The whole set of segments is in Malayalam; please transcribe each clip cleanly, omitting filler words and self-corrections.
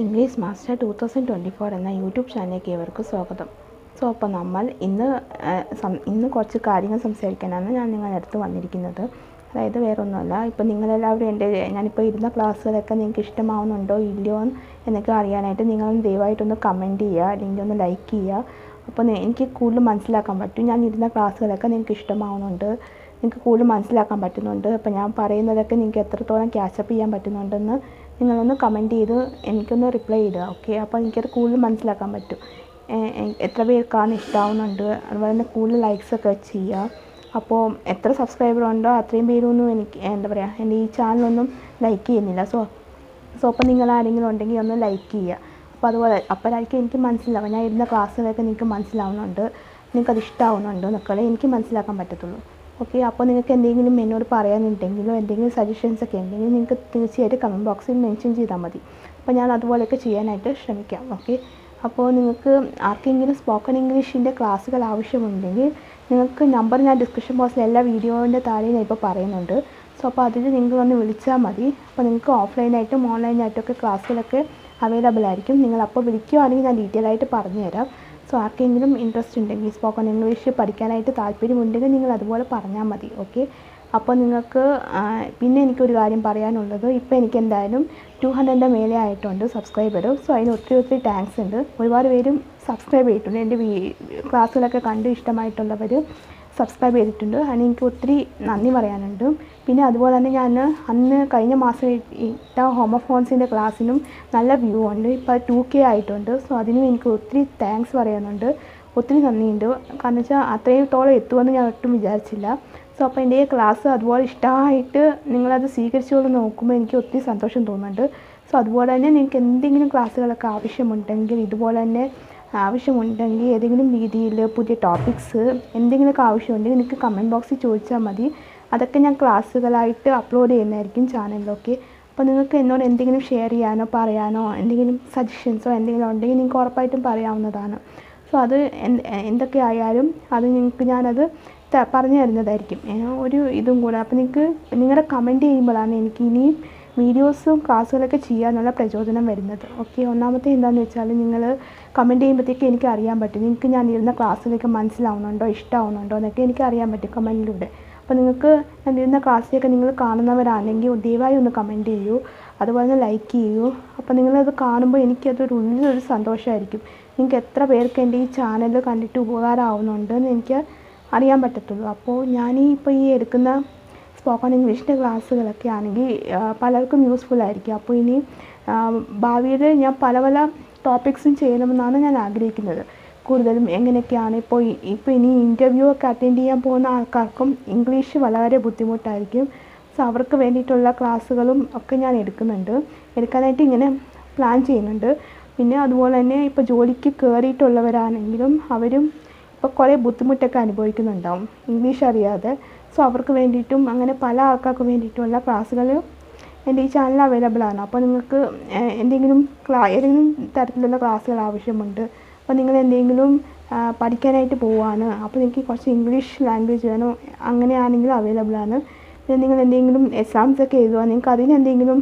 ഇംഗ്ലീഷ് മാസ്റ്റർ 2024 എന്ന യൂട്യൂബ് ചാനലിലേക്ക് ഏവർക്കും സ്വാഗതം. അപ്പോൾ നമ്മൾ ഇന്ന് കുറച്ച് കാര്യങ്ങൾ സംസാരിക്കാനാണ് ഞാൻ നിങ്ങളുടെ അടുത്ത് വന്നിരിക്കുന്നത്. അതായത് വേറൊന്നുമല്ല, ഇപ്പോൾ നിങ്ങളെല്ലാവരും ഞാനിപ്പോൾ ഇരുന്ന ക്ലാസ്സുകളൊക്കെ നിങ്ങൾക്ക് ഇഷ്ടമാവുന്നുണ്ടോ ഇല്ലയോ എന്നൊക്കെ അറിയാനായിട്ട് നിങ്ങളൊന്ന് ദയവായിട്ടൊന്ന് കമൻറ്റ് ചെയ്യുക, അല്ലെങ്കിൽ ഒന്ന് ലൈക്ക് ചെയ്യുക. അപ്പോൾ എനിക്ക് കൂടുതൽ മനസ്സിലാക്കാൻ പറ്റും ഞാൻ ഇരുന്ന ക്ലാസ്സുകളൊക്കെ നിങ്ങൾക്ക് ഇഷ്ടമാവുന്നുണ്ട്, നിങ്ങൾക്ക് കൂടുതൽ മനസ്സിലാക്കാൻ പറ്റുന്നുണ്ട്. അപ്പോൾ ഞാൻ പറയുന്നതൊക്കെ നിങ്ങൾക്ക് എത്രത്തോളം ക്യാച്ചപ്പ് ചെയ്യാൻ പറ്റുന്നുണ്ടെന്ന് നിങ്ങളൊന്ന് കമൻറ്റ് ചെയ്ത് എനിക്കൊന്ന് റിപ്ലൈ ചെയ്യുക. ഓക്കെ, അപ്പോൾ എനിക്കത് കൂടുതൽ മനസ്സിലാക്കാൻ പറ്റും എത്ര പേർക്കാണ് ഇഷ്ടമാവുന്നുണ്ട്. അതുപോലെ തന്നെ കൂടുതൽ ലൈക്സൊക്കെ ചെയ്യുക. അപ്പോൾ എത്ര സബ്സ്ക്രൈബർ ഉണ്ടോ അത്രയും പേരൊന്നും എനിക്ക് എൻ്റെ ഈ ചാനലൊന്നും ലൈക്ക് ചെയ്യുന്നില്ല. സോ അപ്പോൾ നിങ്ങൾ ആരെങ്കിലും ഉണ്ടെങ്കിൽ ഒന്ന് ലൈക്ക് ചെയ്യുക. അപ്പോൾ അപ്പോഴായിരിക്കും എനിക്ക് മനസ്സിലാവും ഞാൻ ഇരുന്ന ക്ലാസ്സുകളൊക്കെ നിങ്ങൾക്ക് മനസ്സിലാവുന്നുണ്ട്, നിങ്ങൾക്കത് ഇഷ്ടമാവുന്നുണ്ട് എന്നൊക്കെ എനിക്ക് മനസ്സിലാക്കാൻ പറ്റത്തുള്ളൂ. ഓക്കെ, അപ്പോൾ നിങ്ങൾക്ക് എന്തെങ്കിലും എന്നോട് പറയാനുണ്ടെങ്കിലോ എന്തെങ്കിലും സജഷൻസൊക്കെ ഉണ്ടെങ്കിൽ നിങ്ങൾക്ക് തീർച്ചയായിട്ടും കമൻറ്റ് ബോക്സിൽ മെൻഷൻ ചെയ്താൽ മതി. അപ്പോൾ ഞാൻ അതുപോലെയൊക്കെ ചെയ്യാനായിട്ട് ശ്രമിക്കാം. ഓക്കെ, അപ്പോൾ നിങ്ങൾക്ക് ആർക്കെങ്കിലും സ്പോക്കൺ ഇംഗ്ലീഷിൻ്റെ ക്ലാസ്സുകൾ ആവശ്യമുണ്ടെങ്കിൽ നിങ്ങൾക്ക് നമ്പർ ഞാൻ ഡിസ്ക്രിപ്ഷൻ ബോക്സിൽ എല്ലാ വീഡിയോൻ്റെ താഴെ ഞാൻ ഇപ്പോൾ പറയുന്നുണ്ട്. സോ അപ്പോൾ അതിൽ നിങ്ങളൊന്ന് വിളിച്ചാൽ മതി. അപ്പോൾ നിങ്ങൾക്ക് ഓഫ്ലൈനായിട്ടും ഓൺലൈനായിട്ടൊക്കെ ക്ലാസ്സുകളൊക്കെ അവൈലബിൾ ആയിരിക്കും. നിങ്ങളപ്പോൾ വിളിക്കുകയാണെങ്കിൽ ഞാൻ ഡീറ്റെയിൽ ആയിട്ട് പറഞ്ഞുതരാം. സോ ആർക്കെങ്കിലും ഇൻട്രസ്റ്റ് ഉണ്ടെങ്കിൽ സ്പോക്കൺ ഇംഗ്ലീഷ് പഠിക്കാനായിട്ട് താല്പര്യമുണ്ടെങ്കിൽ നിങ്ങൾ അതുപോലെ പറഞ്ഞാൽ മതി. ഓക്കെ, അപ്പോൾ നിങ്ങൾക്ക് പിന്നെ എനിക്കൊരു കാര്യം പറയാനുള്ളത്, ഇപ്പോൾ എനിക്ക് എന്തായാലും 200 മേലെ ആയിട്ടുണ്ട് സബ്സ്ക്രൈബർ. സോ അതിന് ഒത്തിരി താങ്ക്സ് ഉണ്ട്. ഒരുപാട് പേരും സബ്സ്ക്രൈബ് ചെയ്തിട്ടുണ്ട്. എൻ്റെ ക്ലാസ്സുകളൊക്കെ കണ്ട് ഇഷ്ടമായിട്ടുള്ളവർ സബ്സ്ക്രൈബ് ചെയ്തിട്ടുണ്ട്. അതിന് എനിക്ക് ഒത്തിരി നന്ദി പറയാനുണ്ട്. പിന്നെ അതുപോലെ തന്നെ ഞാൻ അന്ന് കഴിഞ്ഞ മാസം ഇട്ട ഹോമോഫോൺസിൻ്റെ ക്ലാസ്സിനും നല്ല വ്യൂ ഉണ്ട്. ഇപ്പോൾ 2K ആയിട്ടുണ്ട്. സോ അതിനും എനിക്ക് ഒത്തിരി താങ്ക്സ് പറയാനുണ്ട്, ഒത്തിരി നന്ദിയുണ്ട്. കാരണം വെച്ചാൽ അത്രത്തോളം എത്തുമെന്ന് ഞാൻ ഒട്ടും വിചാരിച്ചില്ല. സോ അപ്പോൾ എൻ്റെ ക്ലാസ് അതുപോലെ ഇഷ്ടമായിട്ട് നിങ്ങളത് സ്വീകരിച്ചുകൊണ്ട് നോക്കുമ്പോൾ എനിക്ക് ഒത്തിരി സന്തോഷം തോന്നുന്നുണ്ട്. സോ അതുപോലെ തന്നെ നിങ്ങൾക്ക് എന്തെങ്കിലും ക്ലാസ്സുകളൊക്കെ ആവശ്യമുണ്ടെങ്കിൽ ഏതെങ്കിലും രീതിയിൽ പുതിയ ടോപ്പിക്സ് എന്തെങ്കിലുമൊക്കെ ആവശ്യമുണ്ടെങ്കിൽ എനിക്ക് കമൻറ്റ് ബോക്സിൽ ചോദിച്ചാൽ മതി. അതൊക്കെ ഞാൻ ക്ലാസ്സുകളായിട്ട് അപ്ലോഡ് ചെയ്യുന്നതായിരിക്കും ചാനലിലൊക്കെ. അപ്പോൾ നിങ്ങൾക്ക് എന്നോട് എന്തെങ്കിലും ഷെയർ ചെയ്യാനോ പറയാനോ എന്തെങ്കിലും സജഷൻസോ എന്തെങ്കിലും ഉണ്ടെങ്കിൽ നിങ്ങൾക്ക് ഉറപ്പായിട്ടും പറയാവുന്നതാണ്. സോ അത് എന്തൊക്കെ ആയാലും അത് ഞാനത് പറഞ്ഞു തരുന്നതായിരിക്കും. ഒരു ഇതും കൂടെ. അപ്പോൾ നിങ്ങളുടെ കമൻറ്റ് ചെയ്യുമ്പോഴാണ് എനിക്ക് ഇനിയും വീഡിയോസും ക്ലാസ്സുകളൊക്കെ ചെയ്യാനുള്ള പ്രചോദനം വരുന്നത്. ഓക്കെ, ഒന്നാമത്തെ എന്താണെന്ന് വെച്ചാൽ നിങ്ങൾ കമൻറ്റ് ചെയ്യുമ്പോഴത്തേക്ക് എനിക്ക് അറിയാൻ പറ്റും നിങ്ങൾക്ക് ഞാൻ ഇരുന്ന ക്ലാസ്സിലേക്ക് മനസ്സിലാവുന്നുണ്ടോ ഇഷ്ടമാവുന്നുണ്ടോ എന്നൊക്കെ എനിക്ക് അറിയാൻ പറ്റും കമൻറ്റിലൂടെ. അപ്പോൾ നിങ്ങൾക്ക് ഞാൻ ഇരുന്ന ക്ലാസ്സിലേക്ക് നിങ്ങൾ കാണുന്നവരാണെങ്കിൽ ദയവായി ഒന്ന് കമൻറ്റ് ചെയ്യൂ, അതുപോലെ തന്നെ ലൈക്ക് ചെയ്യൂ. അപ്പോൾ നിങ്ങളത് കാണുമ്പോൾ എനിക്കതൊരു ഉള്ളിലൊരു സന്തോഷമായിരിക്കും. നിങ്ങൾക്ക് എത്ര പേർക്ക് എൻ്റെ ഈ ചാനൽ കണ്ടിട്ട് ഉപകാരമാവുന്നുണ്ട് എന്ന് എനിക്ക് അറിയാൻ പറ്റത്തുള്ളൂ. അപ്പോൾ ഇപ്പോൾ ഈ എടുക്കുന്ന സ്പോക്കൺ ഇംഗ്ലീഷിൻ്റെ ക്ലാസ്സുകളൊക്കെ ആണെങ്കിൽ പലർക്കും യൂസ്ഫുൾ ആയിരിക്കും. അപ്പോൾ ഇനി ഭാവിയിൽ ഞാൻ പല ടോപ്പിക്സും ചെയ്യണമെന്നാണ് ഞാൻ ആഗ്രഹിക്കുന്നത്. കൂടുതലും എങ്ങനെയൊക്കെയാണ് ഇപ്പോൾ ഇനി ഇൻ്റർവ്യൂ ഒക്കെ അറ്റൻഡ് ചെയ്യാൻ പോകുന്ന ആൾക്കാർക്കും ഇംഗ്ലീഷ് വളരെ ബുദ്ധിമുട്ടായിരിക്കും. സോ അവർക്ക് വേണ്ടിയിട്ടുള്ള ക്ലാസ്സുകളും ഒക്കെ ഞാൻ എടുക്കാനായിട്ട് ഇങ്ങനെ പ്ലാൻ ചെയ്യുന്നുണ്ട്. പിന്നെ അതുപോലെ തന്നെ ഇപ്പോൾ ജോലിക്ക് കയറിയിട്ടുള്ളവരാണെങ്കിലും അവരും ഇപ്പോൾ കുറേ ബുദ്ധിമുട്ടൊക്കെ അനുഭവിക്കുന്നുണ്ടാവും ഇംഗ്ലീഷ് അറിയാതെ. സോ അവർക്ക് വേണ്ടിയിട്ടും അങ്ങനെ പല ആൾക്കാർക്ക് വേണ്ടിയിട്ടുള്ള ക്ലാസ്സുകൾ എൻ്റെ ഈ ചാനൽ അവൈലബിൾ ആണ്. അപ്പോൾ നിങ്ങൾക്ക് ഏതെങ്കിലും തരത്തിലുള്ള ക്ലാസ്സുകൾ ആവശ്യമുണ്ട്, അപ്പോൾ നിങ്ങൾ എന്തെങ്കിലും പഠിക്കാനായിട്ട് പോവുകയാണ്, അപ്പോൾ നിങ്ങൾക്ക് കുറച്ച് ഇംഗ്ലീഷ് ലാംഗ്വേജ് വേണോ, അങ്ങനെയാണെങ്കിലും അവൈലബിൾ ആണ്. പിന്നെ നിങ്ങൾ എന്തെങ്കിലും എക്സാംസൊക്കെ എഴുതുക, നിങ്ങൾക്ക് അതിനെന്തെങ്കിലും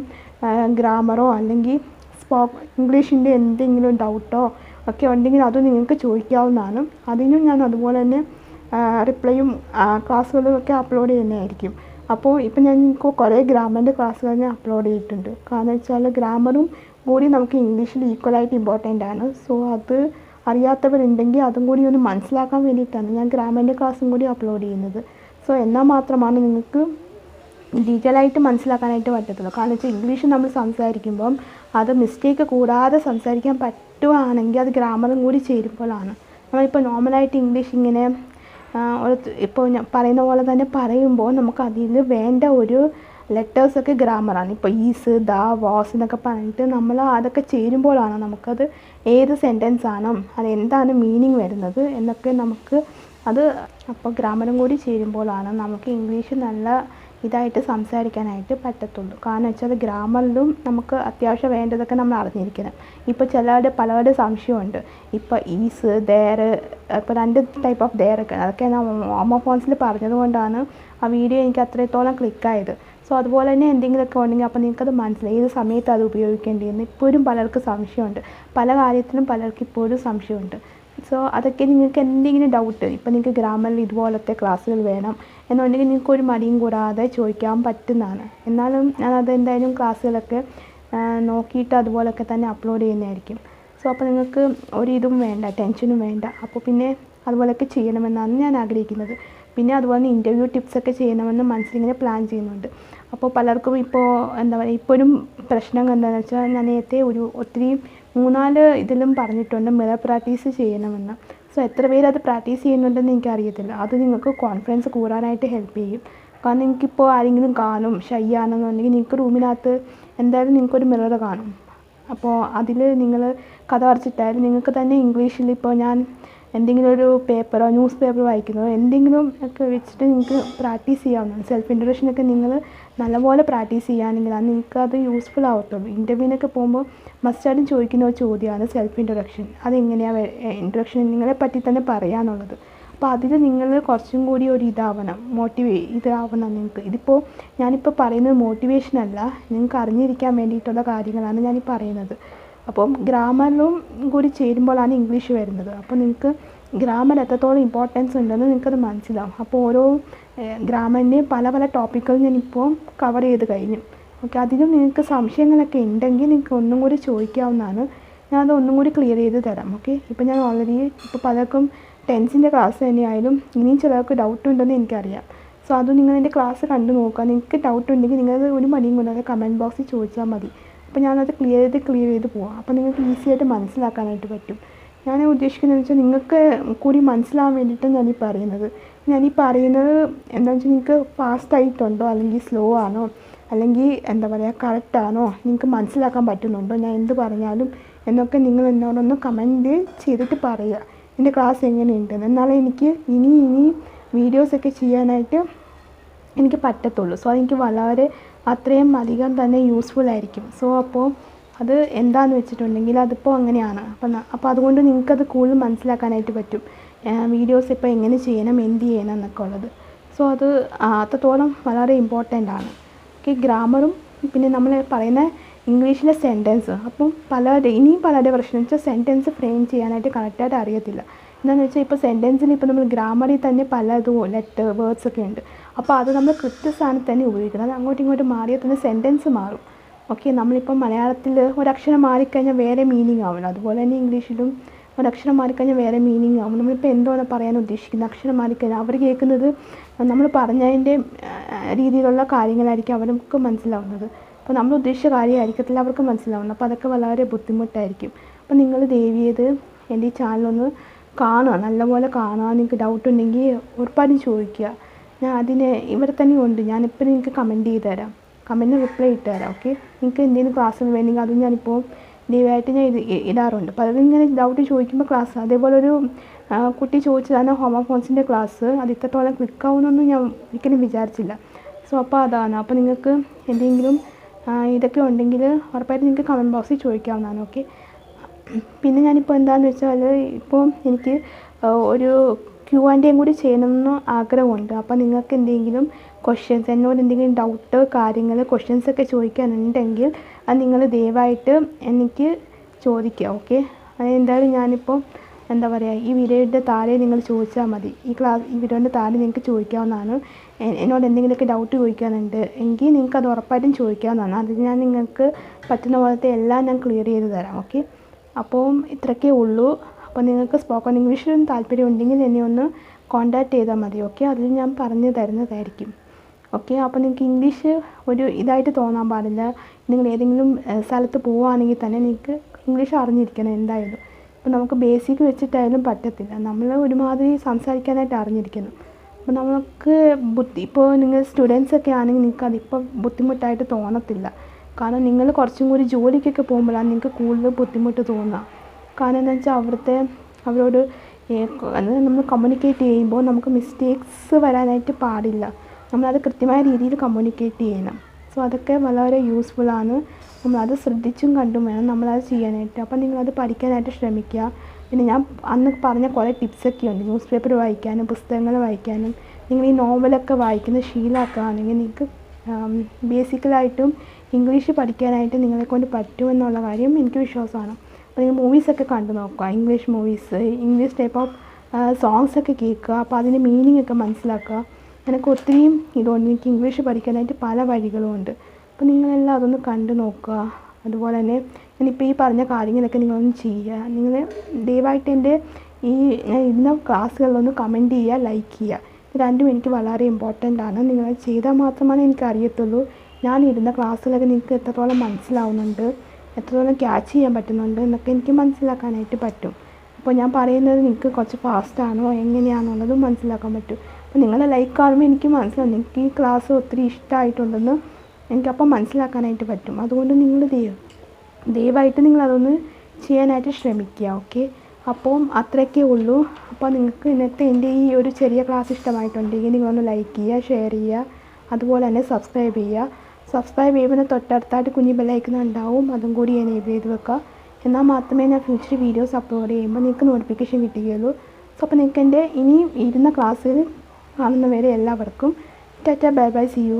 ഗ്രാമറോ അല്ലെങ്കിൽ ഇംഗ്ലീഷിൻ്റെ എന്തെങ്കിലും ഡൗട്ടോ ഒക്കെ ഉണ്ടെങ്കിൽ അത് നിങ്ങൾക്ക് ചോദിക്കാവുന്നതാണ്. അതിനും ഞാൻ അതുപോലെ തന്നെ റിപ്ലൈയും ക്ലാസ്സുകളും ഒക്കെ അപ്ലോഡ് ചെയ്യുന്നതായിരിക്കും. അപ്പോൾ ഇപ്പം ഞാൻ കുറേ ഗ്രാമറിൻ്റെ ക്ലാസ്സുകൾ ഞാൻ അപ്ലോഡ് ചെയ്തിട്ടുണ്ട്. കാരണം വെച്ചാൽ ഗ്രാമറും കൂടി നമുക്ക് ഇംഗ്ലീഷിൽ ഈക്വലായിട്ട് ഇമ്പോർട്ടൻ്റ് ആണ്. സോ അത് അറിയാത്തവരുണ്ടെങ്കിൽ അതും കൂടി ഒന്ന് മനസ്സിലാക്കാൻ വേണ്ടിയിട്ടാണ് ഞാൻ ഗ്രാമറിൻ്റെ ക്ലാസ്സും കൂടി അപ്ലോഡ് ചെയ്യുന്നത്. സോ എന്നാൽ മാത്രമാണ് നിങ്ങൾക്ക് ഡീറ്റെയിലായിട്ട് മനസ്സിലാക്കാനായിട്ട് പറ്റത്തുള്ളൂ. കാരണം വെച്ചാൽ ഇംഗ്ലീഷ് നമ്മൾ സംസാരിക്കുമ്പം അത് മിസ്റ്റേക്ക് കൂടാതെ സംസാരിക്കാൻ പറ്റുകയാണെങ്കിൽ അത് ഗ്രാമറും കൂടി ചേരുമ്പോഴാണ്. നമ്മളിപ്പോൾ നോർമലായിട്ട് ഇംഗ്ലീഷ് ഇങ്ങനെ ഇപ്പോൾ ഞാൻ പറയുന്ന പോലെ തന്നെ പറയുമ്പോൾ നമുക്ക് അതിൽ വേണ്ട ഒരു ലെറ്റേഴ്സൊക്കെ ഗ്രാമറാണ്. ഇപ്പോൾ ഈസ്, ദ, വാസ് എന്നൊക്കെ പറഞ്ഞിട്ട് നമ്മൾ അതൊക്കെ ചേരുമ്പോഴാണ് നമുക്കത് ഏത് സെൻറ്റൻസാണ് അതെന്താണ് മീനിങ് വരുന്നത് എന്നൊക്കെ നമുക്ക് അപ്പോൾ ഗ്രാമറും കൂടി ചേരുമ്പോഴാണ് നമുക്ക് ഇംഗ്ലീഷ് നല്ല ഇതായിട്ട് സംസാരിക്കാനായിട്ട് പറ്റത്തുള്ളൂ. കാരണം വെച്ചാൽ ഗ്രാമറിലും നമുക്ക് അത്യാവശ്യം വേണ്ടതൊക്കെ നമ്മൾ അറിഞ്ഞിരിക്കണം. ഇപ്പോൾ പലരുടെ സംശയമുണ്ട്. ഇപ്പോൾ ഈസ്, ദേർ, ഇപ്പോൾ 2 ടൈപ്പ് ഓഫ് ദേറൊക്കെ അതൊക്കെ ഞാൻ ഹോമോഫോൺസിൽ പറഞ്ഞതുകൊണ്ടാണ് ആ വീഡിയോ എനിക്ക് അത്രത്തോളം ക്ലിക്കായത്. സോ സോ അതുപോലെ തന്നെ എന്തെങ്കിലുമൊക്കെ ഉണ്ടെങ്കിൽ അപ്പോൾ നിങ്ങൾക്കത് മനസ്സിലായി ഏത് സമയത്ത് അത് ഉപയോഗിക്കേണ്ടിയെന്ന് ഇപ്പോഴും പലർക്ക് സംശയമുണ്ട്. പല കാര്യത്തിലും പലർക്ക് ഇപ്പോഴും സംശയമുണ്ട്. സോ അതൊക്കെ നിങ്ങൾക്ക് എന്തെങ്കിലും ഡൗട്ട് ഇപ്പോൾ നിങ്ങൾക്ക് ഗ്രാമറിൽ ഇതുപോലത്തെ ക്ലാസ്സുകൾ വേണം എന്നുണ്ടെങ്കിൽ നിങ്ങൾക്ക് ഒരു മടിയും കൂടാതെ ചോദിക്കാൻ പറ്റുന്നതാണ്. എന്നാലും ഞാനത് എന്തായാലും ക്ലാസ്സുകളൊക്കെ നോക്കിയിട്ട് അതുപോലൊക്കെ തന്നെ അപ്ലോഡ് ചെയ്യുന്നതായിരിക്കും. സോ അപ്പോൾ നിങ്ങൾക്ക് ഒരിതും വേണ്ട, ടെൻഷനും വേണ്ട. അപ്പോൾ പിന്നെ അതുപോലെയൊക്കെ ചെയ്യണമെന്നാണ് ഞാൻ ആഗ്രഹിക്കുന്നത്. പിന്നെ അതുപോലെ ഇൻ്റർവ്യൂ ടിപ്സൊക്കെ ചെയ്യണമെന്ന് മനസ്സിലിങ്ങനെ പ്ലാൻ ചെയ്യുന്നുണ്ട്. അപ്പോൾ പലർക്കും ഇപ്പോൾ എന്താ പറയുക ഇപ്പോഴും പ്രശ്നം എന്താണെന്ന് വെച്ചാൽ ഞാൻ നേരത്തെ ഒത്തിരി 3-4 ഇതിലും പറഞ്ഞിട്ടുണ്ട് മിറർ പ്രാക്ടീസ് ചെയ്യണമെന്ന്. സോ എത്ര പേര് അത് പ്രാക്ടീസ് ചെയ്യുന്നുണ്ടെന്ന് എനിക്കറിയത്തില്ല. അത് നിങ്ങൾക്ക് കോൺഫിഡൻസ് കൂടാനായിട്ട് ഹെൽപ്പ് ചെയ്യും. കാരണം നിങ്ങൾക്കിപ്പോൾ ആരെങ്കിലും കാണും ഷൈ ആണെന്നുണ്ടെങ്കിൽ നിങ്ങൾക്ക് റൂമിനകത്ത് എന്തായാലും നിങ്ങൾക്കൊരു മിറർ കാണും. അപ്പോൾ അതിൽ നിങ്ങൾ കഥ വരച്ചിട്ടായാലും നിങ്ങൾക്ക് തന്നെ ഇംഗ്ലീഷിൽ ഇപ്പോൾ ഞാൻ എന്തെങ്കിലും ഒരു പേപ്പറോ ന്യൂസ് പേപ്പർ വായിക്കുന്നതോ എന്തെങ്കിലും ഒക്കെ വെച്ചിട്ട് നിങ്ങൾക്ക് പ്രാക്ടീസ് ചെയ്യാവുന്നതാണ്. സെൽഫ് ഇൻട്രൊഡക്ഷനൊക്കെ നിങ്ങൾ നല്ലപോലെ പ്രാക്ടീസ് ചെയ്യുകയാണെങ്കിലാണ് നിങ്ങൾക്കത് യൂസ്ഫുൾ ആവത്തുള്ളൂ. ഇൻ്റർവ്യൂവിനൊക്കെ പോകുമ്പോൾ മസ്റ്റായിട്ടും ചോദിക്കുന്ന ഒരു ചോദ്യമാണ് സെൽഫ് ഇൻട്രൊഡക്ഷൻ. അതെങ്ങനെയാണ് ഇൻട്രൊഡക്ഷൻ നിങ്ങളെ പറ്റി തന്നെ പറയാനുള്ളത്. അപ്പോൾ അതിൽ നിങ്ങൾ കുറച്ചും കൂടി ഒരു ഇതാവണം, ഇതാവണം നിങ്ങൾക്ക്. ഇതിപ്പോൾ ഞാനിപ്പോൾ പറയുന്നത് മോട്ടിവേഷനല്ല, നിങ്ങൾക്ക് അറിഞ്ഞിരിക്കാൻ വേണ്ടിയിട്ടുള്ള കാര്യങ്ങളാണ് ഞാനീ പറയുന്നത്. അപ്പം ഗ്രാമറിലും കൂടി ചേരുമ്പോഴാണ് ഇംഗ്ലീഷ് വരുന്നത്. അപ്പോൾ നിങ്ങൾക്ക് ഗ്രാമർ എത്രത്തോളം ഇമ്പോർട്ടൻസ് ഉണ്ടെന്ന് നിങ്ങൾക്കത് മനസ്സിലാവും. അപ്പോൾ ഓരോ ഗ്രാമറിൻ്റെയും പല ടോപ്പിക്കുകൾ ഞാനിപ്പോൾ കവർ ചെയ്ത് കഴിഞ്ഞു. ഓക്കെ, അതിലും നിങ്ങൾക്ക് സംശയങ്ങളൊക്കെ ഉണ്ടെങ്കിൽ നിങ്ങൾക്ക് ഒന്നും കൂടി ചോദിക്കാവുന്നതാണ്. ഞാനത് ഒന്നും കൂടി ക്ലിയർ ചെയ്ത് തരാം. ഓക്കെ, ഇപ്പോൾ ഞാൻ ഓൾറെഡി ഇപ്പോൾ പലർക്കും ടെൻസിൻ്റെ ക്ലാസ് തന്നെയായാലും ഇനിയും ചിലർക്ക് ഡൗട്ട് ഉണ്ടെന്ന് എനിക്കറിയാം. സോ അത് നിങ്ങൾ എൻ്റെ ക്ലാസ് കണ്ടു നോക്കുക. നിങ്ങൾക്ക് ഡൗട്ട് ഉണ്ടെങ്കിൽ നിങ്ങളത് ഒരു മടിയും കൊണ്ടാതെ കമൻറ്റ് ബോക്സിൽ ചോദിച്ചാൽ മതി. അപ്പോൾ ഞാനത് ക്ലിയർ ചെയ്ത് പോവാം. അപ്പോൾ നിങ്ങൾക്ക് ഈസി ആയിട്ട് മനസ്സിലാക്കാനായിട്ട് പറ്റും. ഞാൻ ഉദ്ദേശിക്കുന്നതെന്ന് വെച്ചാൽ നിങ്ങൾക്ക് കൂടി മനസ്സിലാവാൻ വേണ്ടിയിട്ടാണ് ഞാനീ പറയുന്നത് എന്താണെന്ന് വെച്ചാൽ നിങ്ങൾക്ക് ഫാസ്റ്റ് ആയിട്ടുണ്ടോ അല്ലെങ്കിൽ സ്ലോ ആണോ അല്ലെങ്കിൽ എന്താ പറയുക കറക്റ്റാണോ, നിങ്ങൾക്ക് മനസ്സിലാക്കാൻ പറ്റുന്നുണ്ടോ ഞാൻ എന്ത് പറഞ്ഞാലും എന്നൊക്കെ നിങ്ങൾ എന്നോടൊന്ന് കമൻറ്റ് ചെയ്തിട്ട് പറയുക എൻ്റെ ക്ലാസ് എങ്ങനെയുണ്ടെന്ന്. എന്നാലേ എനിക്ക് ഇനി വീഡിയോസൊക്കെ ചെയ്യാനായിട്ട് എനിക്ക് പറ്റത്തുള്ളൂ. സോ അതെനിക്ക് വളരെ അത്രയും അധികം തന്നെ യൂസ്ഫുൾ ആയിരിക്കും. സോ അപ്പോൾ അത് എന്താണെന്ന് വെച്ചിട്ടുണ്ടെങ്കിൽ അതിപ്പോൾ അങ്ങനെയാണ്. അപ്പോൾ അതുകൊണ്ട് നിങ്ങൾക്കത് കൂടുതൽ മനസ്സിലാക്കാനായിട്ട് പറ്റും. വീഡിയോസ് ഇപ്പോൾ എങ്ങനെ ചെയ്യണം എന്ത് ചെയ്യണം എന്നൊക്കെ ഉള്ളത്. സോ അത് അത്രത്തോളം വളരെ ഇമ്പോർട്ടൻ്റ് ആണ്. ഓക്കെ, ഗ്രാമറും പിന്നെ നമ്മൾ പറയുന്ന ഇംഗ്ലീഷിലെ സെൻറ്റൻസ്. അപ്പം ഇനിയും പലരുടെ പ്രശ്നം വെച്ചാൽ സെൻറ്റൻസ് ഫ്രെയിം ചെയ്യാനായിട്ട് കറക്റ്റായിട്ട് അറിയത്തില്ല. എന്താണെന്ന് വെച്ചാൽ ഇപ്പോൾ സെൻറ്റൻസിൽ ഇപ്പോൾ നമ്മൾ ഗ്രാമറിൽ തന്നെ പലതും വേർഡ്സ് ഒക്കെ ഉണ്ട്. അപ്പോൾ അത് നമ്മൾ കൃത്യസ്ഥാനത്ത് തന്നെ ഉപയോഗിക്കണം. അത് അങ്ങോട്ടും ഇങ്ങോട്ടും മാറിയാൽ തന്നെ സെൻറ്റൻസ് മാറും. ഓക്കെ, നമ്മളിപ്പോൾ മലയാളത്തിൽ ഒരക്ഷരം മാറിക്കഴിഞ്ഞാൽ വേറെ മീനിങ് ആവില്ല. അതുപോലെ തന്നെ ഇംഗ്ലീഷിലും ഒരക്ഷരം മാറിക്കഴിഞ്ഞാൽ വേറെ മീനിങ് ആവും. നമ്മളിപ്പോൾ എന്തോന്ന് പറയാൻ ഉദ്ദേശിക്കുന്നത് അക്ഷരം മാറിക്കഴിഞ്ഞാൽ അവർ കേൾക്കുന്നത് നമ്മൾ പറഞ്ഞതിൻ്റെ രീതിയിലുള്ള കാര്യങ്ങളായിരിക്കും അവർക്ക് മനസ്സിലാവുന്നത്. അപ്പോൾ നമ്മൾ ഉദ്ദേശിച്ച കാര്യമായിരിക്കത്തില്ല അവർക്ക് മനസ്സിലാവുന്നത്. അപ്പോൾ അതൊക്കെ വളരെ ബുദ്ധിമുട്ടായിരിക്കും. അപ്പോൾ നിങ്ങൾ ദയവ് ചെയ്ത് എൻ്റെ ഈ ചാനലൊന്ന് കാണുക, നല്ലപോലെ കാണുക. നിങ്ങൾക്ക് ഡൗട്ട് ഉണ്ടെങ്കിൽ ഉറപ്പായിട്ടും ചോദിക്കുക. ഞാൻ ഇവിടെ തന്നെ ഉണ്ട്. ഞാനിപ്പോൾ നിങ്ങൾക്ക് കമൻറ്റ് ചെയ്ത് തരാം, കമൻറ്റിന് റിപ്ലൈ ഇട്ട് തരാം. ഓക്കെ, നിങ്ങൾക്ക് എന്തെങ്കിലും ക്ലാസ്സിന് വേണമെങ്കിൽ അതും ഞാനിപ്പോൾ ദയവായിട്ട് ഞാൻ ഇടാറുണ്ട്. പലരും ഇങ്ങനെ ഡൗട്ട് ചോദിക്കുമ്പോൾ ക്ലാസ് അതേപോലെ ഒരു കുട്ടി ചോദിച്ചതാണ് ഹോമോഫോൺസിൻ്റെ ക്ലാസ്. അത് ഇത്രത്തോളം ക്ലിക്കാവുമെന്നൊന്നും ഞാൻ ഒരിക്കലും വിചാരിച്ചില്ല. സോ അപ്പോൾ അതാണ്. അപ്പോൾ നിങ്ങൾക്ക് എന്തെങ്കിലും ഇതൊക്കെ ഉണ്ടെങ്കിൽ ഉറപ്പായിട്ട് നിങ്ങൾക്ക് കമൻറ്റ് ബോക്സിൽ ചോദിക്കാവുന്നതാണ്. ഓക്കെ, പിന്നെ ഞാനിപ്പോൾ എന്താണെന്ന് വെച്ചാൽ ഇപ്പോൾ എനിക്ക് ഒരു Q&A കൂടി ചെയ്യണമെന്ന് ആഗ്രഹമുണ്ട്. അപ്പോൾ നിങ്ങൾക്ക് എന്തെങ്കിലും ക്വസ്റ്റ്യൻസ് എന്നോട് എന്തെങ്കിലും ഡൗട്ട് ക്വസ്റ്റ്യൻസൊക്കെ ചോദിക്കാനുണ്ടെങ്കിൽ അത് നിങ്ങൾ ദയവായിട്ട് എനിക്ക് ചോദിക്കുക. ഓക്കെ, എന്തായാലും ഞാനിപ്പോൾ എന്താ പറയുക ഈ വീഡിയോയുടെ താഴെ നിങ്ങൾ ചോദിച്ചാൽ മതി. ഈ വീഡിയോൻ്റെ താഴെ നിങ്ങൾക്ക് ചോദിക്കാവുന്നതാണ്. എന്നോട് എന്തെങ്കിലുമൊക്കെ ഡൗട്ട് ചോദിക്കാനുണ്ട് എങ്കിൽ നിങ്ങൾക്ക് അത് ഉറപ്പായിട്ടും ചോദിക്കാവുന്നതാണ്. അത് ഞാൻ നിങ്ങൾക്ക് പറ്റുന്ന പോലത്തെ എല്ലാം ഞാൻ ക്ലിയർ ചെയ്ത് തരാം. ഓക്കെ, അപ്പോൾ ഇത്രയൊക്കെ ഉള്ളൂ. അപ്പോൾ നിങ്ങൾക്ക് സ്പോക്കൺ ഇംഗ്ലീഷിലും താല്പര്യം ഉണ്ടെങ്കിൽ എന്നെ ഒന്ന് കോൺടാക്റ്റ് ചെയ്താൽ മതി. ഓക്കെ, അതിൽ ഞാൻ പറഞ്ഞു തരുന്നതായിരിക്കും. ഓക്കെ, അപ്പോൾ നിങ്ങൾക്ക് ഇംഗ്ലീഷ് ഒരു ഇതായിട്ട് തോന്നാൻ പാടില്ല. നിങ്ങൾ ഏതെങ്കിലും സ്ഥലത്ത് പോവുകയാണെങ്കിൽ തന്നെ നിങ്ങൾക്ക് ഇംഗ്ലീഷ് അറിഞ്ഞിരിക്കണം എന്തായാലും. അപ്പോൾ നമുക്ക് ബേസിക് വെച്ചിട്ടായാലും പറ്റത്തില്ല. നമ്മൾ ഒരുമാതിരി സംസാരിക്കാനായിട്ട് അറിഞ്ഞിരിക്കണം. അപ്പോൾ നമുക്ക് ഇപ്പോൾ നിങ്ങൾ സ്റ്റുഡൻസൊക്കെ ആണെങ്കിൽ നിങ്ങൾക്ക് അതിപ്പോൾ ബുദ്ധിമുട്ടായിട്ട് തോന്നത്തില്ല. കാരണം നിങ്ങൾ കുറച്ചും കൂടി ജോലിക്കൊക്കെ പോകുമ്പോഴാണ് നിങ്ങൾക്ക് കൂടുതൽ ബുദ്ധിമുട്ട് തോന്നുക. കാരണം എന്താണെന്ന് വെച്ചാൽ അവരോട് നമ്മൾ കമ്മ്യൂണിക്കേറ്റ് ചെയ്യുമ്പോൾ നമുക്ക് മിസ്റ്റേക്സ് വരാനായിട്ട് പാടില്ല. നമ്മളത് കൃത്യമായ രീതിയിൽ കമ്മ്യൂണിക്കേറ്റ് ചെയ്യണം. സോ അതൊക്കെ വളരെ യൂസ്ഫുള്ളാണ്. നമ്മളത് ശ്രദ്ധിച്ചും കണ്ടും വേണം നമ്മളത് ചെയ്യാനായിട്ട്. അപ്പം നിങ്ങളത് പഠിക്കാനായിട്ട് ശ്രമിക്കുക. പിന്നെ ഞാൻ അന്ന് പറഞ്ഞ കുറേ ടിപ്സൊക്കെ ഉണ്ട്. ന്യൂസ് പേപ്പർ വായിക്കാനും പുസ്തകങ്ങൾ വായിക്കാനും നിങ്ങൾ ഈ നോവലൊക്കെ വായിക്കുന്ന ശീലമാക്കുകയാണെങ്കിൽ നിങ്ങൾക്ക് ബേസിക്കലായിട്ടും ഇംഗ്ലീഷ് പഠിക്കാനായിട്ട് നിങ്ങളെക്കൊണ്ട് പറ്റുമെന്നുള്ള കാര്യം എനിക്ക് വിശ്വാസമാണ്. അപ്പോൾ നിങ്ങൾ മൂവീസൊക്കെ കണ്ടു നോക്കുക, English movies, English type of സോങ്സൊക്കെ കേൾക്കുക. അപ്പോൾ അതിൻ്റെ മീനിങ് ഒക്കെ മനസ്സിലാക്കുക. എനിക്ക് ഒത്തിരിയും ഇതുകൊണ്ട് എനിക്ക് ഇംഗ്ലീഷ് പഠിക്കാനായിട്ട് പല വഴികളുമുണ്ട്. അപ്പോൾ നിങ്ങളെല്ലാം അതൊന്ന് കണ്ടു നോക്കുക. അതുപോലെ തന്നെ ഞാനിപ്പോൾ ഈ പറഞ്ഞ കാര്യങ്ങളൊക്കെ നിങ്ങളൊന്ന് ചെയ്യുക. നിങ്ങൾ ദയവായിട്ട് എൻ്റെ ഈ ഇന്ന ക്ലാസ്സുകളിലൊന്ന് കമൻറ്റ് ചെയ്യുക, ലൈക്ക് ചെയ്യുക. ഇത് രണ്ടും എനിക്ക് വളരെ ഇമ്പോർട്ടൻ്റ് ആണ്. നിങ്ങൾ ചെയ്താൽ മാത്രമാണ് എനിക്കറിയത്തുള്ളൂ ഞാൻ ഇരുന്ന ക്ലാസ്സുകളൊക്കെ നിങ്ങൾക്ക് എത്രത്തോളം മനസ്സിലാവുന്നുണ്ട്, എത്രത്തോളം ക്യാച്ച് ചെയ്യാൻ പറ്റുന്നുണ്ട് എന്നൊക്കെ എനിക്ക് മനസ്സിലാക്കാനായിട്ട് പറ്റും. അപ്പോൾ ഞാൻ പറയുന്നത് നിങ്ങൾക്ക് കുറച്ച് ഫാസ്റ്റാണോ എങ്ങനെയാണെന്നുള്ളതും മനസ്സിലാക്കാൻ പറ്റും. അപ്പോൾ നിങ്ങളുടെ ലൈക്ക് കാണുമ്പോൾ എനിക്ക് മനസ്സിലാവും നിങ്ങൾക്ക് ഈ ക്ലാസ് ഒത്തിരി ഇഷ്ടമായിട്ടുണ്ടെന്ന് എനിക്കപ്പോൾ മനസ്സിലാക്കാനായിട്ട് പറ്റും. അതുകൊണ്ട് നിങ്ങൾ ദയവായിട്ട് നിങ്ങളതൊന്ന് ചെയ്യാനായിട്ട് ശ്രമിക്കുക. ഓക്കെ, അപ്പം അത്രയൊക്കെ ഉള്ളൂ. അപ്പോൾ നിങ്ങൾക്ക് ഇന്നത്തെ എൻ്റെ ഈ ഒരു ചെറിയ ക്ലാസ് ഇഷ്ടമായിട്ടുണ്ടെങ്കിൽ നിങ്ങളൊന്ന് ലൈക്ക് ചെയ്യുക, ഷെയർ ചെയ്യുക, അതുപോലെ തന്നെ സബ്സ്ക്രൈബ് ചെയ്യുക. സബ്സ്ക്രൈബ് ചെയ്യുമ്പോൾ തൊട്ടടുത്തായിട്ട് കുഞ്ഞ് ബെല്ലൈക്കൺ ഉണ്ടാവും, അതും കൂടി എനേബിൾ ചെയ്ത് വെക്കുക. എന്നാൽ മാത്രമേ ഞാൻ ഫ്യൂച്ചർ വീഡിയോസ് അപ്ലോഡ് ചെയ്യുമ്പോൾ നിങ്ങൾക്ക് നോട്ടിഫിക്കേഷൻ കിട്ടുകയുള്ളൂ. സോ അപ്പോൾ നിങ്ങൾക്ക് എൻ്റെ ഇനിയും ഇരുന്ന ക്ലാസ്സിൽ കാണുന്നവരെ എല്ലാവർക്കും tata, bye bye, see U.